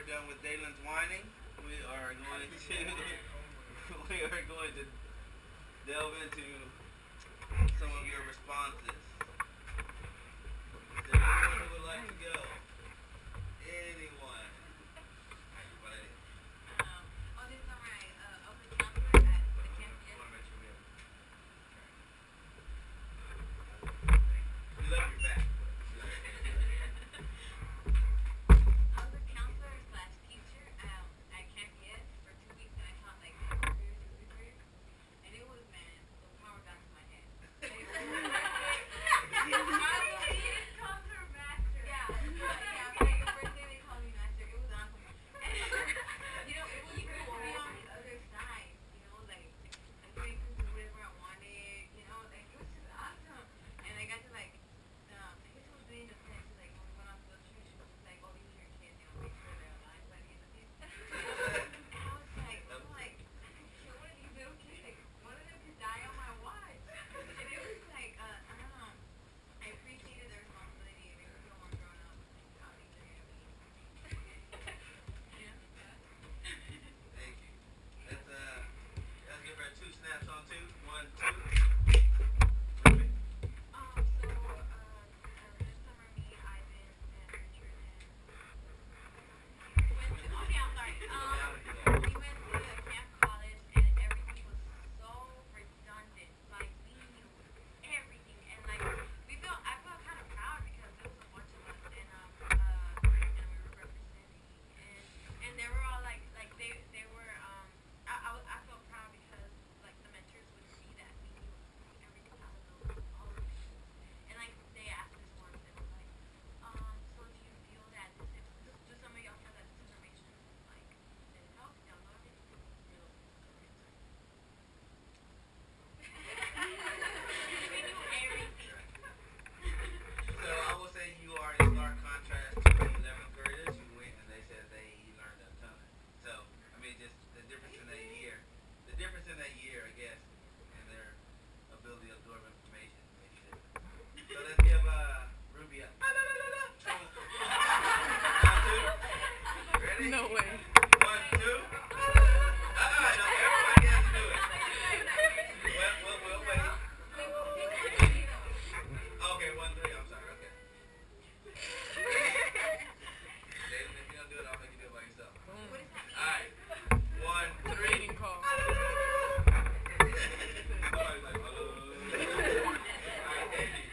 done with Dalen's whining, we are going to we are going to delve into some of your responses. Is there anyone who would like to go? Anyone? Anybody? This is my open counselor at the campus. I want to make sure we have. You left your back. I was a counselor slash teacher at campus for 2 weeks, and I taught like fifth grade, and it was, man, the power got to my head. I was counselor master. Yeah, like the first day they called me master, it was awesome. And it was cool to be on the other side, like I couldn't do whatever I wanted, like it was just awesome. And I got to I guess it was doing the test, like when we went on field trip, she was like, oh, these are your kids, make sure they're alive by the end of it. And I was like, I don't care what these little kids, like one of them could die on my watch. And it was like, I don't know, I appreciated the responsibility and it was the one growing up, like how these are gonna be. Thank you. Let's give her 2 snaps on 2. 1, 2. This summer, me, Ivan, and Richard, and we went to Camp College, and everything was so redundant. Like, we knew everything, and like, I felt kind of proud because there was a bunch of us, and we were representing, and they were all like they were, I felt proud because like the mentors would see that we knew everything about all of it. And like they asked us once, they were like, so do you feel that do some of y'all feel that this information like did it help? Y'all love it? We knew everything. So I will say you are in stark contrast to the 11th graders who went and they said they learned a ton. So, I mean, just the difference in that year, I guess, and their ability to absorb information makes it. So let's give Ruby a. Ready? No way. 1, 2. No, everybody has to do it. We'll wait. Okay, 1, 3. I'm sorry. Okay. David, if you don't do it, I'll make you do it by yourself. What is that? All right. 1, 3. Rating call. Somebody's like, hello. All right, Andy.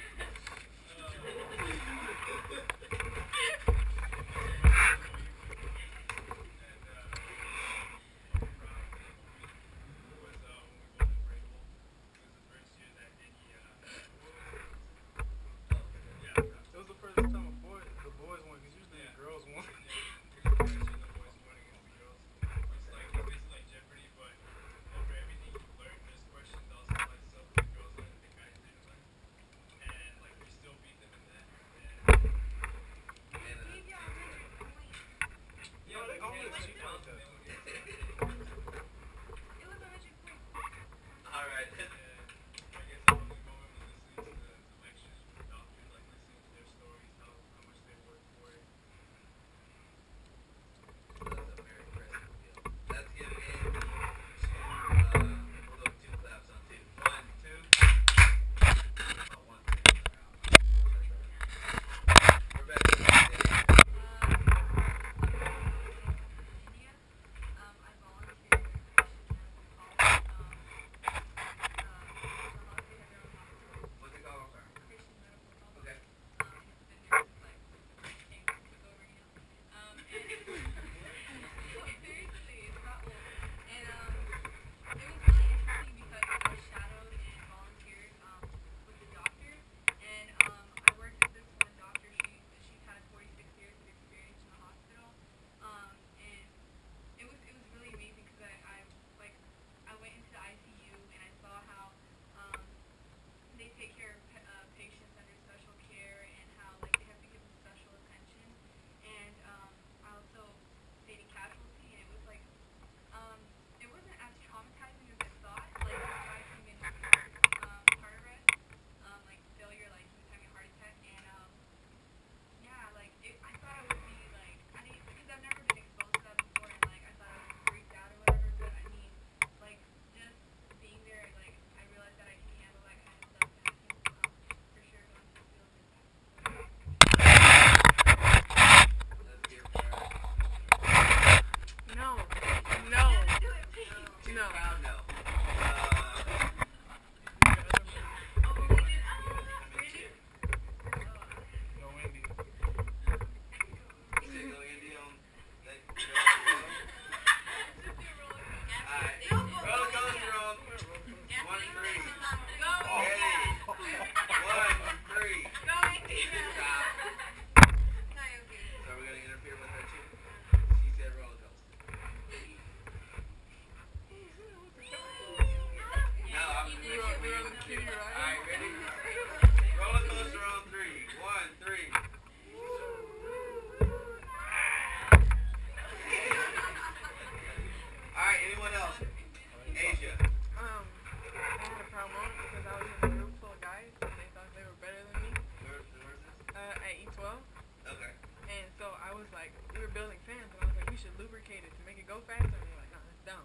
were building fans, and I was like, we should lubricate it to make it go faster. And they're like, no, it's dumb.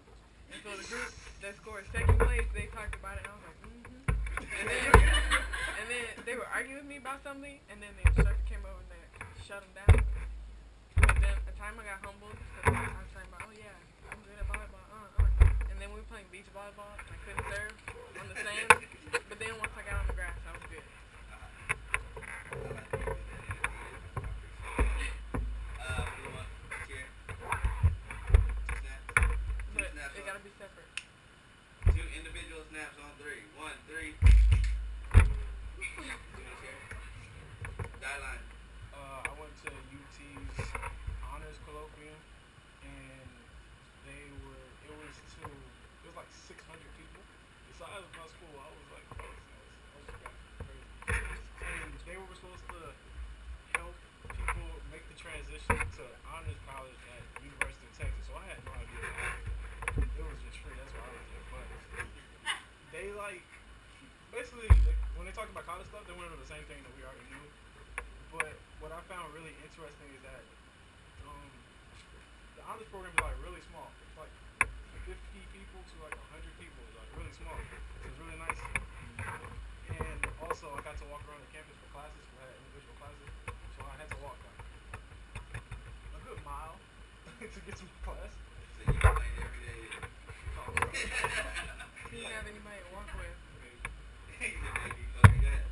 And so the group that scored second place, they talked about it, and I was like, and then they were arguing with me about something, and then the instructor came over and they shut them down. But then a time I got humbled because I was talking about, oh yeah, I'm good at volleyball, And then we were playing beach volleyball, and I couldn't serve on the sand. But then once I got on the grass, I was good. It gotta be separate. 2 individual snaps on 3. 1, 3. Guideline. I went to UT's honors colloquium, and it was like 600 people. The size of my school, I was like, oh, that was crazy. And they were supposed to help people make the transition to honors college at University of Texas, so I had no idea what happened. It was just free, that's why I was there. But they basically, when they talked about college stuff, they went over the same thing that we already knew. But what I found really interesting is that the honors program is like really small. It's like 50 people to like 100 people. It's like really small. So it's really nice. And also I got to walk around the campus for classes. We had individual classes. So I had to walk like a good mile to get to my class. So you played every day. He didn't have anybody to walk with. Okay, go ahead.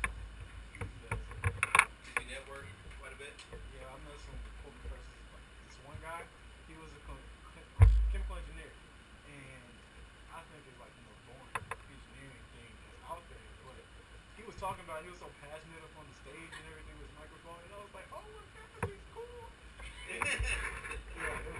Did you network quite a bit? Yeah, I met some cool professors. Like this one guy, he was a chemical engineer, and I think it's like the most boring engineering thing that's out there. But he was talking about, he was so passionate up on the stage and everything with his microphone, and I was like, oh my gosh, he's cool. Yeah, it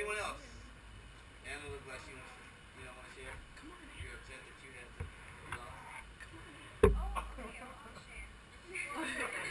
was. Oh, okay, I'll share.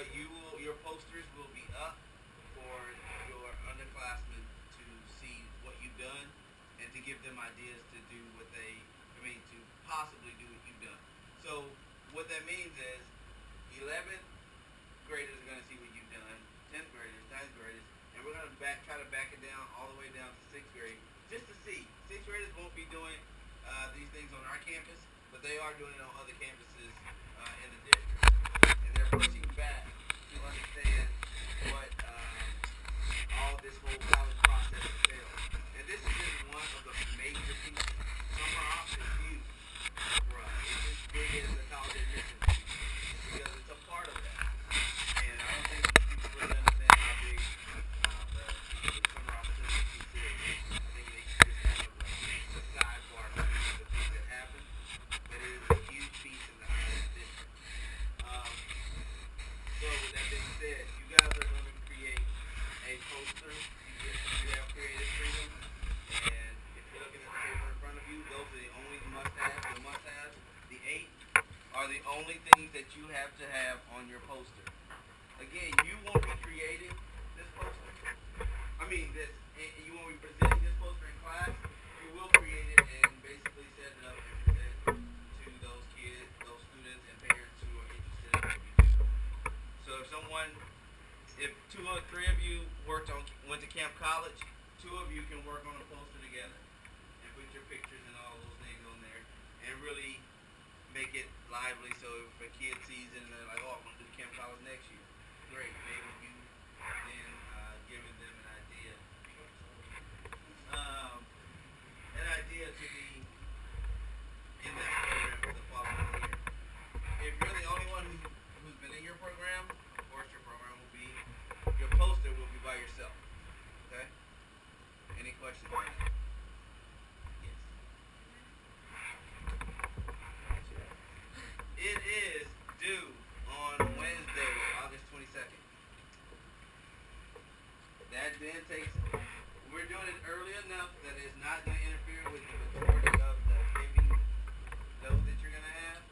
but your posters will be up for your underclassmen to see what you've done and to give them ideas to do to possibly do what you've done. So what that means is 11th graders are going to see what you've done, 10th graders, 9th graders, and we're going to try to back it down all the way down to 6th grade just to see. 6th graders won't be doing these things on our campus, but they are doing it on other campuses in the district. And they're pushing back to understand what all this whole college process entails. And this is just one of the major pieces. Summer off is huge for us. It's as big as the college admissions piece because it's a part of that. And I don't think people really understand how big the summer opportunity piece is. I think it's just kind of a sidebar to the things that happen, but it is a huge piece in the highest district. So with that being said, you guys are going to create a poster. You have creative freedom, and if you're looking at the paper in front of you, those are the only must-haves. The must-haves, the 8, are the only things that you have to have on your poster. Again, you won't be creating this poster. You won't be presenting this poster in class. You will create it and basically set it up and present to those kids, those students, and parents who are interested in what you do. So if 2 or 3 of you went to Camp College, 2 of you can work on a poster together and put your pictures and all those things on there and really make it lively. So if a kid sees it and they're like, oh, I want to do Camp College next year, great. Maybe you then giving them an idea to be in that program for the following year. If you're the only one who's been in your program, of course your program will be, your poster will be by yourself. Okay? Any questions on that? Yes. It is due on Wednesday, August 22nd. That then we're doing it early enough that it's not going to interfere with the majority of the giving load that you're going to have,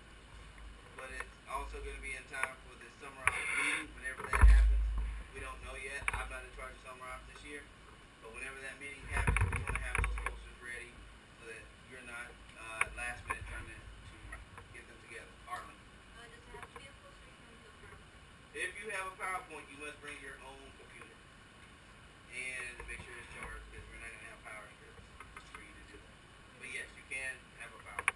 but it's also going to be in time for the summer off meeting, whenever that happens. We don't know yet. I'm not in charge of summer off this year, but whenever that meeting happens, we want to have those posters ready so that you're not last minute trying to get them together. Arlen. Does it have to be a poster or can it be a PowerPoint? If you have a PowerPoint, you must bring your own computer and make sure it's charged because we're not going to have power strips for you to do that. But yes, you can have a PowerPoint.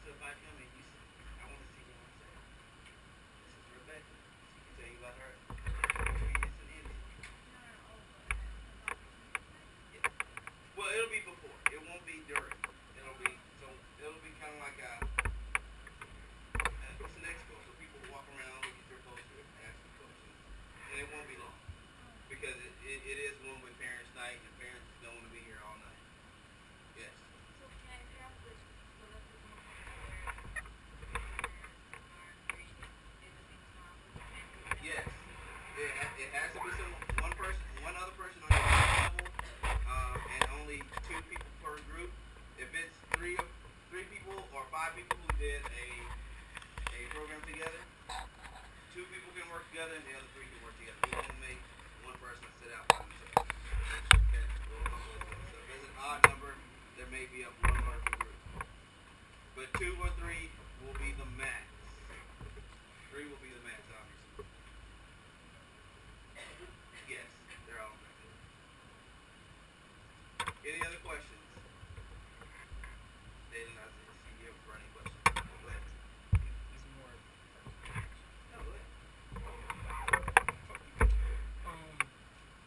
So if I come and you say, I want to see you on set. This is Rebecca. She can tell you about her experience in India. Yeah. Well, it'll be before. It won't be during. It'll be kind of like it's an expo, so people walk around, look at your poster, ask you questions, and it won't be long because it is one with parents' night, and parents don't want to be here all night. Yes. So can I have which so let's just move on to Yes. It has to be one other person on your level, and only 2 people per group. If it's 3 people or 5 people who did a program together, 2 people can work together and the other 3 can work together. We won't make one person sit out by themselves. Okay? So if it's an odd number, there may be a 1 person group. But 2 or 3 will be the max. 3 will be the max, obviously. Yes, they're all good. Any other questions? They did not see you for any questions. Go ahead. It's more. No, go ahead.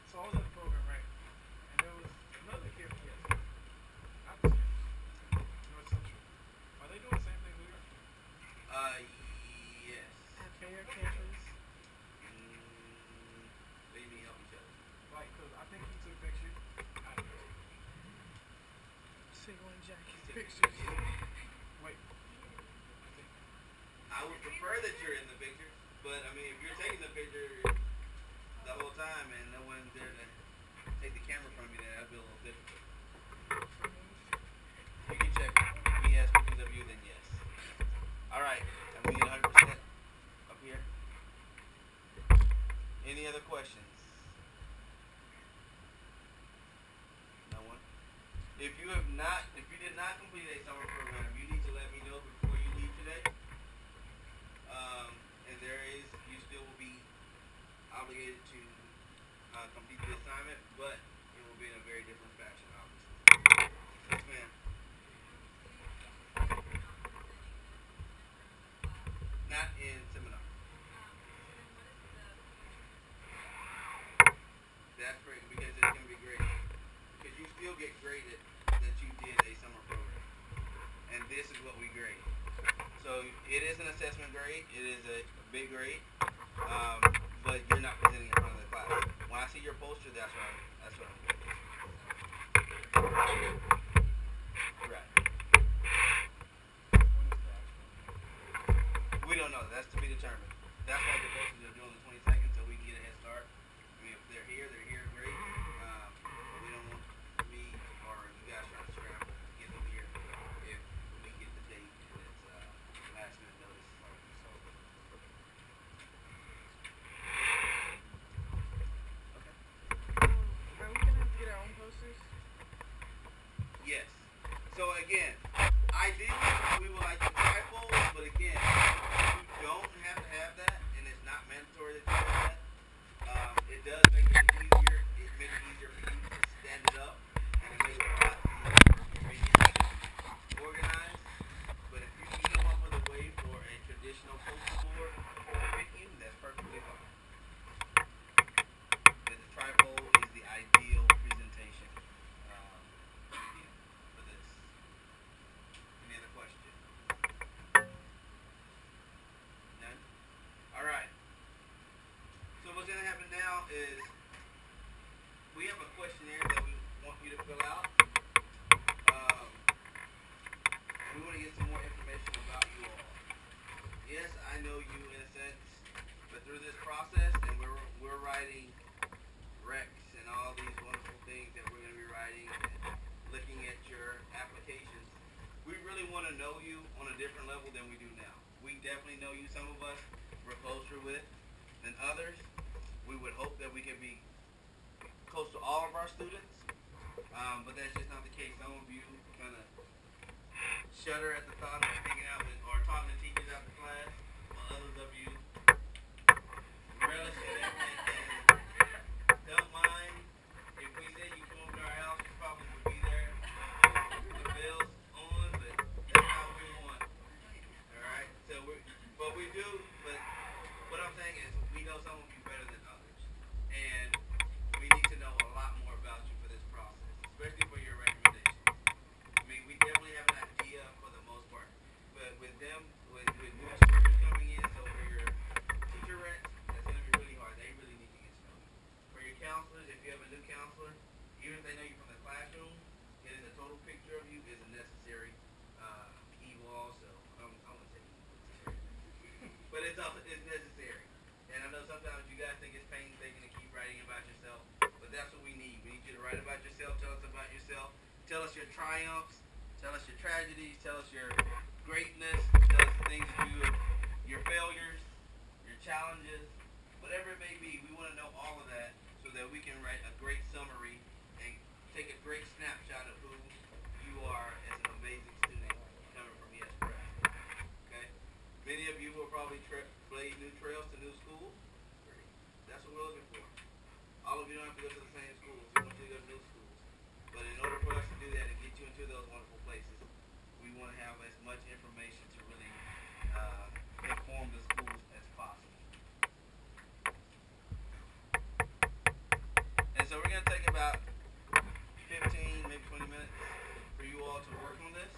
So I was in the program, right? And there was another kid from North Central. Are they doing the same thing we are? Yes. At Fair Campus. They need help each other. Like, cause I think he took a picture. I don't know. Single and Jackie's Take pictures. Wait. I think. I would prefer that you're in the picture, but I mean, if you're taking the picture the whole time and no one's there to take the camera from you, then that'd be a little difficult. You can check. If he has pictures of you, then yes. All right. And we get 100%. if you did not complete a summer program, you need to let me know before you leave today. And you still will be obligated to complete the assignment, but it will be in a very different fashion, obviously. Yes, ma'am. Not in seminar. That's great because it's going to be graded. Because you still get graded that you did a summer program. And this is what we grade. So it is an assessment grade. It is a big grade. But you're not presenting in front of the class. When I see your poster, that's what I'm doing. Right. We don't know. That's to be determined. That's why the posters are due on the 22nd, so we can get a head start. I mean, if they're here, great. But we don't want me or you guys trying to scramble to get them here if we get the date and it's last minute notice. Are we gonna have to get our own posters? Yes. So again, ideally we would like to trifold, but again, you don't have to have that, and it's not mandatory that you have that. It does make it easier. It makes it easier for you to stand it up, and it makes it a lot easier to organize. But if you can come up with a way for a traditional poster board to fit you, that's perfectly fine. But the trifold is the ideal presentation medium for this. Any other questions? None? Alright. So what's going to happen now is we have a questionnaire that we want you to fill out. We want to get some more information about you all. Yes, I know you in a sense, but through this process, and we're writing recs and all these wonderful things that we're going to be writing and looking at your applications, we really want to know you on a different level than we do now. We definitely know you, some of us, we're closer with than others. We would hope that we could be close to all of our students, but that's just not the case. Some of you kind of shudder at the thought of hanging out with or talking to teachers after class, while others of you relish it and don't mind. If we said you come over to our house, you probably would be there. The bell's on, but that's how we want. Alright? So we do, but what I'm saying is we know some of you better than others. And we need to know a lot more about you for this process, especially for your recommendations. I mean, we definitely have an idea for the most part. But with new teachers coming in, so for your teacher recs, that's going to be really hard. They really need to get to know you. For your counselors, if you have a new counselor, even if they know you from the classroom, getting a total picture of you is a necessary evil also. I wouldn't say evil, but it's necessary. And I know sometimes you guys think it's painstaking to keep writing about yourself, but that's what we need. We need you to write about yourself, tell us about yourself, tell us your triumphs, tell us your tragedies, tell us your greatness, tell us the things that you, your failures, your challenges, whatever it may be. We want to know all of that so that we can write a great summary and take a great snapshot of who you are as an amazing student coming from ES Prep. Okay? Many of you will probably blaze new trails to new schools. Great. That's what we're looking for. All of you don't have to go to the same schools. We want you to go to new schools. But in order for us to do that and get you into those wonderful places, we want to have as much information to really inform the schools as possible. And so we're going to take about 15, maybe 20 minutes for you all to work on this.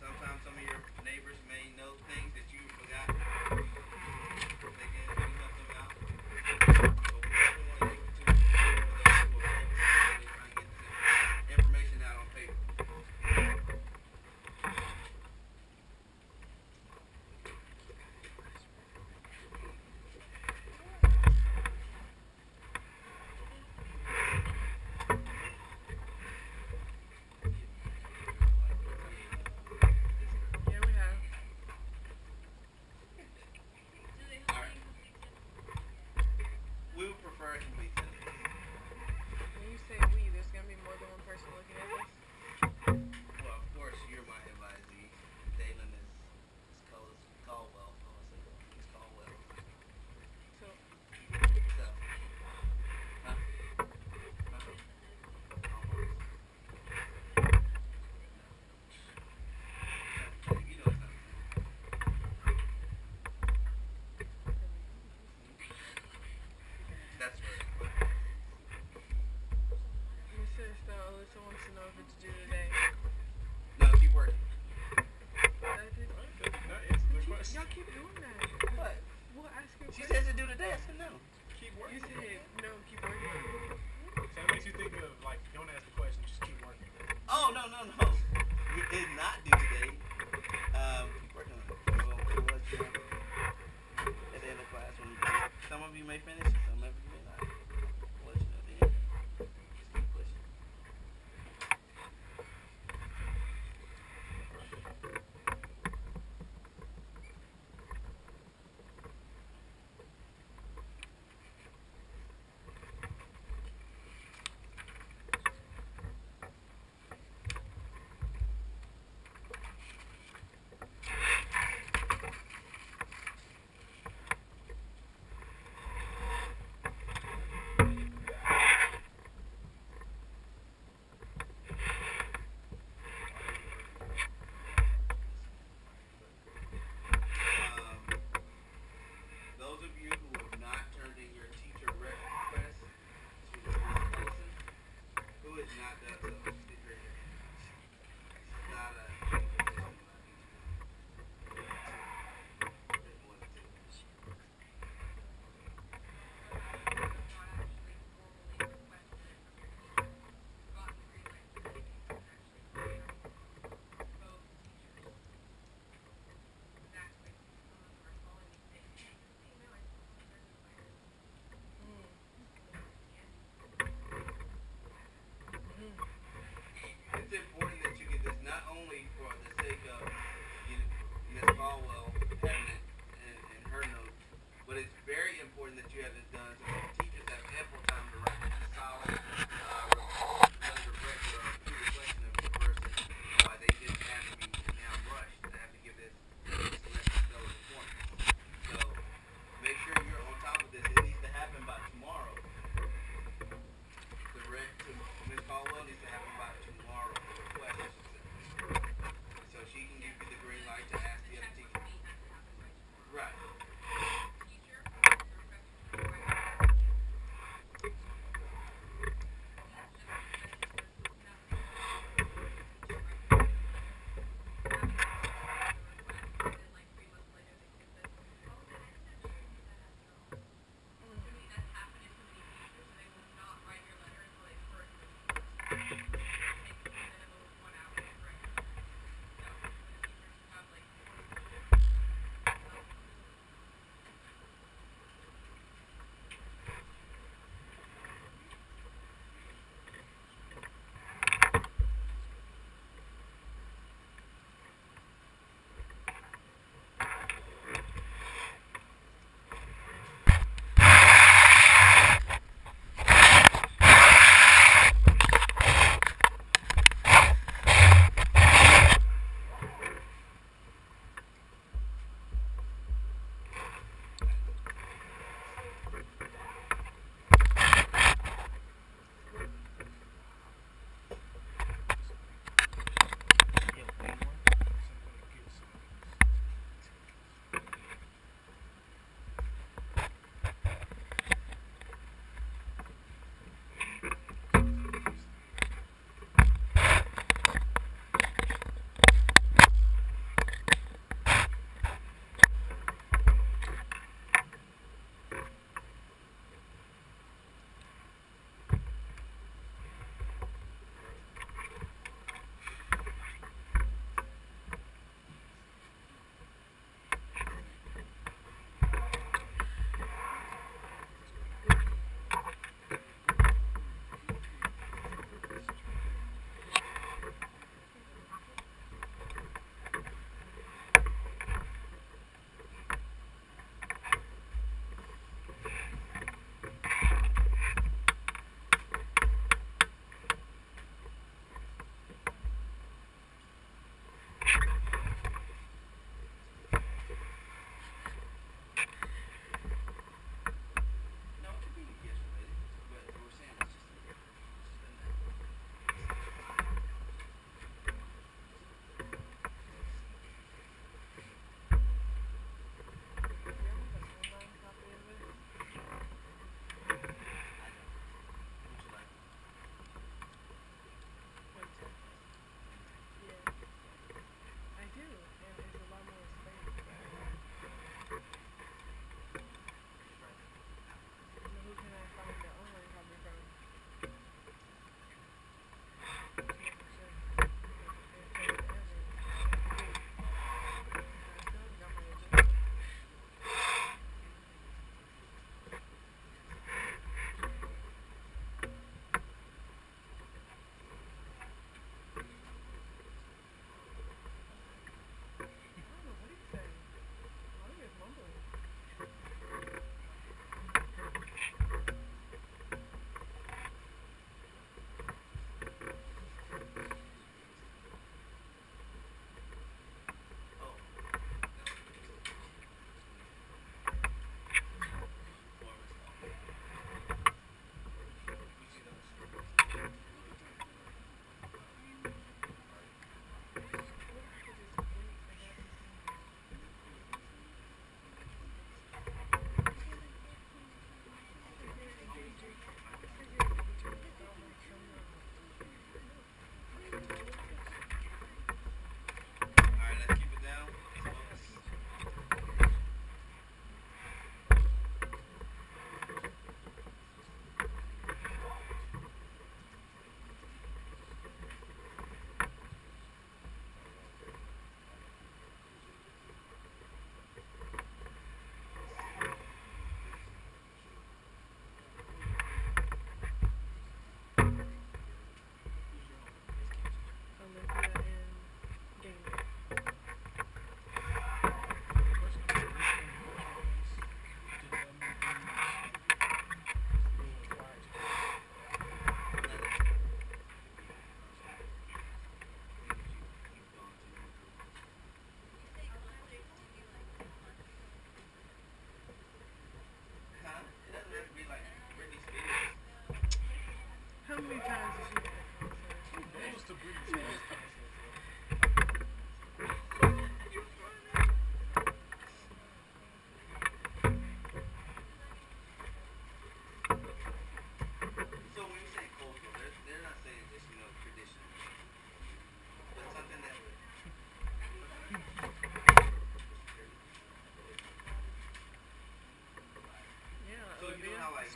Sometimes some of your neighbors may know things that you forgot. They can help them out. But we definitely want to give it to you for those who are focused on really trying to get this information out on paper. keep doing that. What? We'll ask you a She question. said to do today. I said no. Keep You working. said no, keep working. So that makes you think of like, don't ask the question, just keep working. Oh no. We did not do today. Keep working on it. We'll let you know at the end of class when we do it. Some of you may finish, some of you may not. We'll let you know then. Just keep pushing.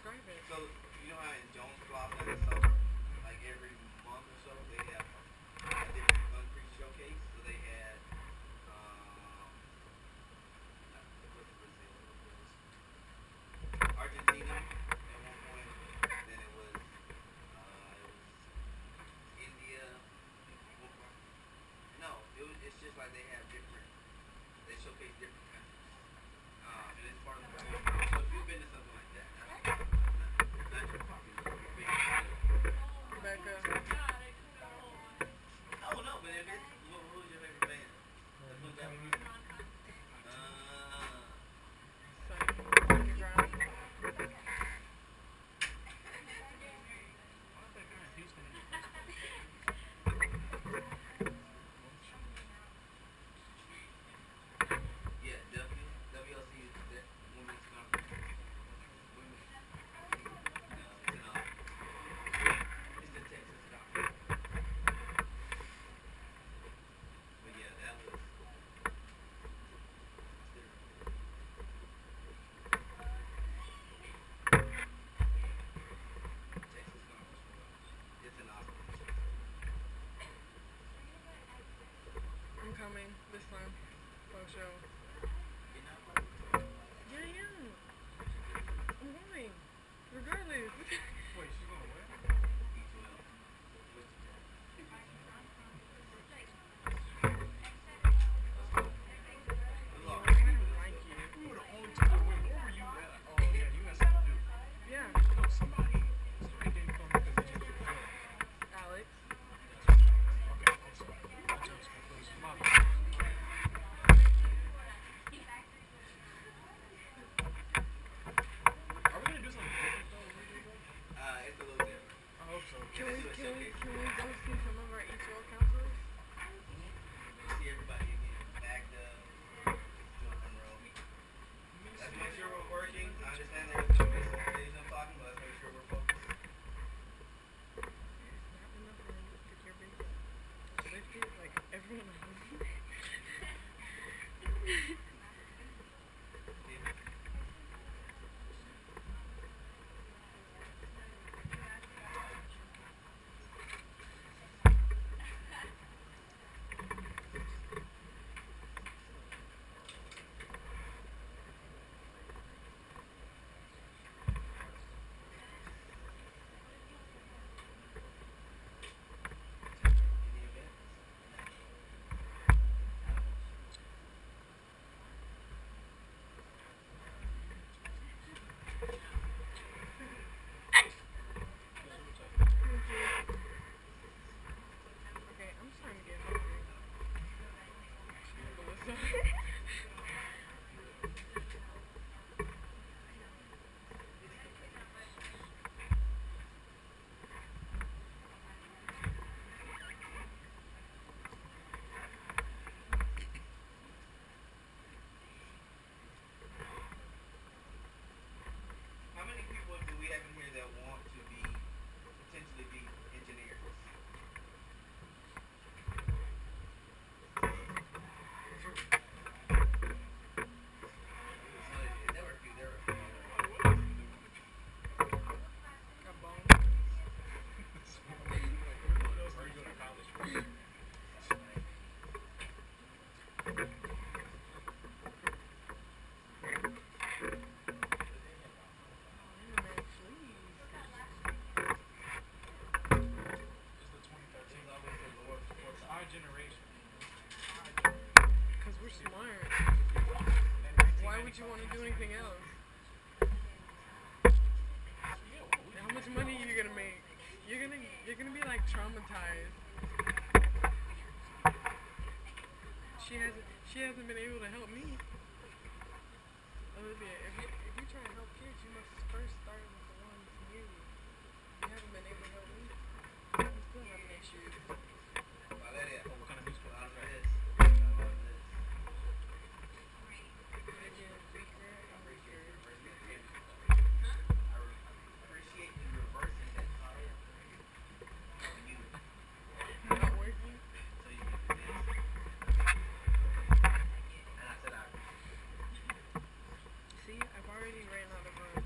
describe it. So you know how in Jones Plaza in the summer, like every month or so, they have a different country showcase. So they had what's Brazil? Argentina at one point. Then it was India. One part. No, it's just like they have different. They showcase different countries. And it's part of the program. So if you've been to something like that, not your popular, your big Rebecca. Oh no, but if it's who's your favorite band? Let's look that one. Sunny Brown. Why is that guy in Houston? Yeah, WLC is that women's conference. Women's, it's in it's the Texas conference. But yeah, that was Texas conference. It's an Austin. I'm coming this time. For sure. You're not part of it? Yeah, I am. I'm going. Regardless. Wait, she's going where? E12. I don't like you. We were the only two that went. Where were you at? Oh yeah, you had something to do. Yeah. No, somebody didn't come because they just didn't feel it. Alex. Okay, I'm sorry. My jokes conclusion. My bad. Are we gonna do something different though? It's a little different. I hope so. Can we go see some of our E12 counselors? See everybody again, backed up, doing some roll. Let's make sure we're working. I understand there's some days I'm talking, but let's make sure we're focused. Not enough room to care big. Should I feel like everyone knows? Any events? Okay, I'm starting to get hungry. Melissa. How many people do we have in here that want to potentially be engineers? There were a few. Got bones. What else are you going to college for? Internet, please. It's the 2013. It's our generation. Because we're smart. And Why would you want to do anything else? Yeah, what And how much money are you gonna make? You're gonna be like traumatized. She hasn't been able to help me. Olivia, if you try and help kids, you must first start with the ones near you. You haven't been able to help me. I'm still having issues. Valeria, what kind of music? out of this. Again, weaker and weaker. I appreciate you reversing that car. You. Not working. So you can do this. And I said I. See, I've already ran out of room.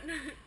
that.